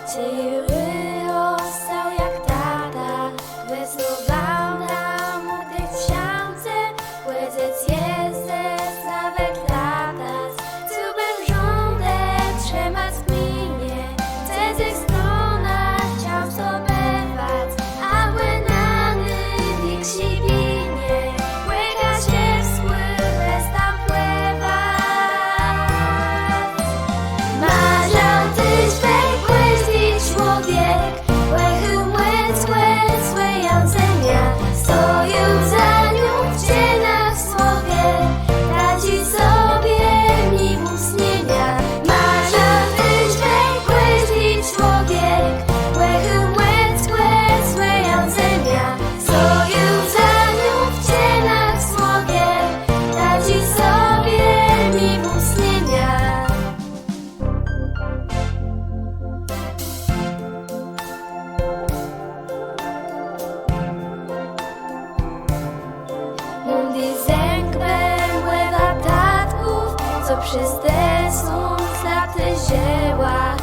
Ciry ostał jak tata, wesował na młodych książce, łezec jezdec nawet latas, co bym żądę trzymać w minie, ze tych stronach chciał zdobywać, a błędany wilk się winie, łyka się w spływ, tam pływać. Marzał tyś człowiek, łechy łec, łejące mia, stoją za nią w cieniach słowie, radzi sobie mniwu śnienia. Marzał tyś człowiek, łechy łec, łejące mia, stoją za nią w cieniach słowie, radzi sobie mniwu śnienia. Co przez te są laty zieła,